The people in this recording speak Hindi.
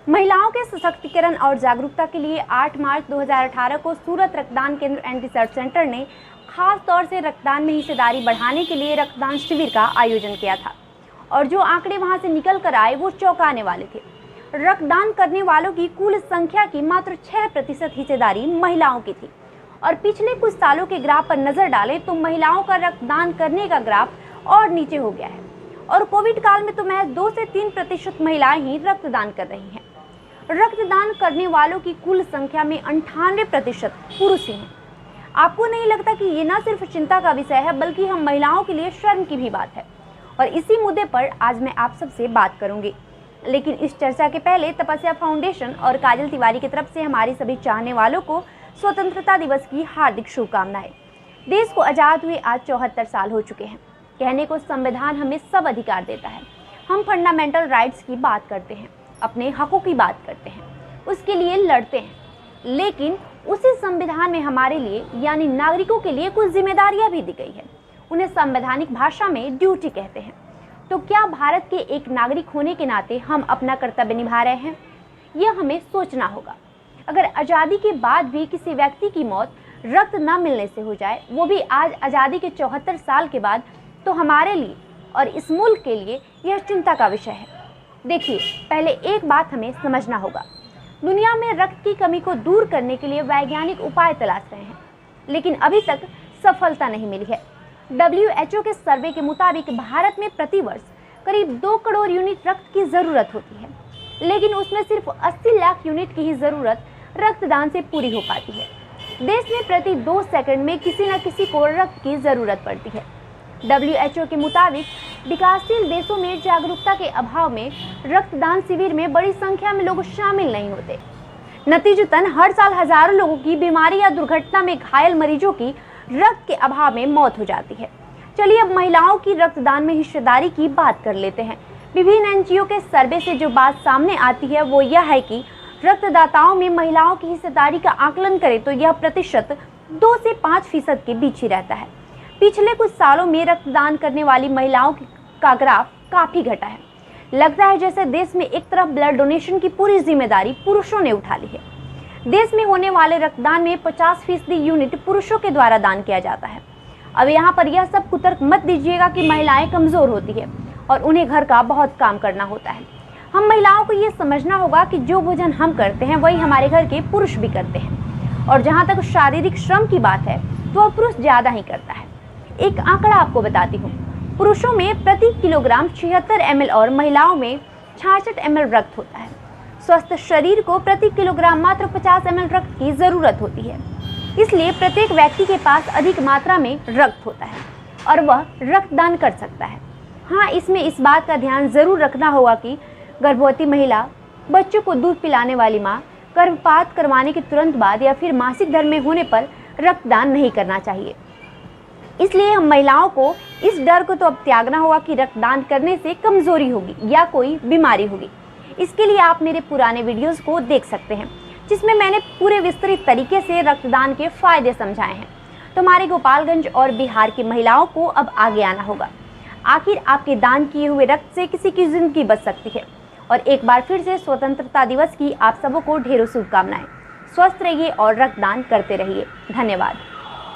महिलाओं के सशक्तिकरण और जागरूकता के लिए 8 मार्च 2018 को सूरत रक्तदान केंद्र एंड रिसर्च सेंटर ने खास तौर से रक्तदान में हिस्सेदारी बढ़ाने के लिए रक्तदान शिविर का आयोजन किया था और जो आंकड़े वहां से निकल कर आए वो चौंकाने वाले थे। रक्तदान करने वालों की कुल संख्या की मात्र 6% हिस्सेदारी महिलाओं की थी और पिछले कुछ सालों के ग्राफ पर नजर डालें तो महिलाओं का रक्तदान करने का ग्राफ और नीचे हो गया है और कोविड काल में तो महज 2 से 3% महिलाएं ही रक्तदान कर रही हैं। रक्तदान करने वालों की कुल संख्या में 98% पुरुष ही हैं। आपको नहीं लगता कि ये न सिर्फ चिंता का विषय है बल्कि हम महिलाओं के लिए शर्म की भी बात है? और इसी मुद्दे पर आज मैं आप सबसे बात करूंगी। लेकिन इस चर्चा के पहले तपस्या फाउंडेशन और काजल तिवारी की तरफ से हमारी सभी चाहने वालों को स्वतंत्रता दिवस की हार्दिक शुभकामनाएं। देश को आज़ाद हुए आज 74 साल हो चुके हैं। कहने को संविधान हमें सब अधिकार देता है। हम फंडामेंटल राइट्स की बात करते हैं, अपने हकों की बात करते हैं, उसके लिए लड़ते हैं, लेकिन उसी संविधान में हमारे लिए यानी नागरिकों के लिए कुछ जिम्मेदारियां भी दी गई है। उन्हें संवैधानिक भाषा में ड्यूटी कहते हैं। तो क्या भारत के एक नागरिक होने के नाते हम अपना कर्तव्य निभा रहे हैं? यह हमें सोचना होगा। अगर आज़ादी के बाद भी किसी व्यक्ति की मौत रक्त न मिलने से हो जाए, वो भी आज आज़ादी के 74 साल के बाद, तो हमारे लिए और इस मुल्क के लिए यह चिंता का विषय है। देखिए, पहले एक बात हमें समझना होगा। दुनिया में रक्त की कमी को दूर करने के लिए वैज्ञानिक उपाय तलाश रहे हैं, लेकिन अभी तक सफलता नहीं मिली है। WHO के सर्वे के मुताबिक भारत में प्रतिवर्ष करीब 2 करोड़ यूनिट रक्त की ज़रूरत होती है, लेकिन उसमें सिर्फ 80 लाख यूनिट की ही ज़रूरत रक्तदान से पूरी हो पाती है। देश में प्रति 2 सेकंड में किसी न किसी को रक्त की ज़रूरत पड़ती है। WHO के मुताबिक विकासशील देशों में जागरूकता के अभाव में रक्तदान शिविर में बड़ी संख्या में लोग शामिल नहीं होते। नतीजतन हर साल हजारों लोगों की बीमारी या दुर्घटना में घायल मरीजों की रक्त के अभाव में मौत हो जाती है। चलिए अब महिलाओं की रक्तदान में हिस्सेदारी की बात कर लेते हैं। विभिन्न NGO के सर्वे से जो बात सामने आती है वो यह है कि रक्तदाताओं में महिलाओं की हिस्सेदारी का आकलन करें तो यह प्रतिशत 2 से 5% के बीच ही रहता है। पिछले कुछ सालों में रक्तदान करने वाली महिलाओं का ग्राफ काफी घटा है। लगता है जैसे देश में एक तरफ ब्लड डोनेशन की पूरी जिम्मेदारी पुरुषों ने उठा ली है। देश में होने वाले रक्तदान में 50% यूनिट पुरुषों के द्वारा दान किया जाता है। अब यहाँ पर यह सब कुतर्क मत दीजिएगा कि महिलाएं कमजोर होती है और उन्हें घर का बहुत काम करना होता है। हम महिलाओं को ये समझना होगा कि जो भोजन हम करते हैं वही हमारे घर के पुरुष भी करते हैं और जहाँ तक शारीरिक श्रम की बात है तो वह पुरुष ज्यादा ही करता है। एक आंकड़ा आपको बताती हूँ। पुरुषों में प्रति किलोग्राम 76 ml और महिलाओं में 66 ml रक्त होता है। स्वस्थ शरीर को प्रति किलोग्राम मात्र 50 ml रक्त की जरूरत होती है। इसलिए प्रत्येक व्यक्ति के पास अधिक मात्रा में रक्त होता है और वह रक्तदान कर सकता है। हाँ, इसमें इस बात का ध्यान जरूर रखना होगा कि गर्भवती महिला, बच्चों को दूध पिलाने वाली माँ, गर्भपात करवाने के तुरंत बाद या फिर मासिक धर्म में होने पर रक्तदान नहीं करना चाहिए। इसलिए हम महिलाओं को इस डर को तो अब त्यागना होगा कि रक्तदान करने से कमजोरी होगी या कोई बीमारी होगी। इसके लिए आप मेरे पुराने वीडियोस को देख सकते हैं जिसमें मैंने पूरे विस्तृत तरीके से रक्तदान के फायदे समझाए हैं। तो हमारे गोपालगंज और बिहार की महिलाओं को अब आगे आना होगा। आखिर आपके दान किए हुए रक्त से किसी की जिंदगी बच सकती है। और एक बार फिर से स्वतंत्रता दिवस की आप सबों को ढेरों शुभकामनाएं। स्वस्थ रहिए और रक्तदान करते रहिए। धन्यवाद।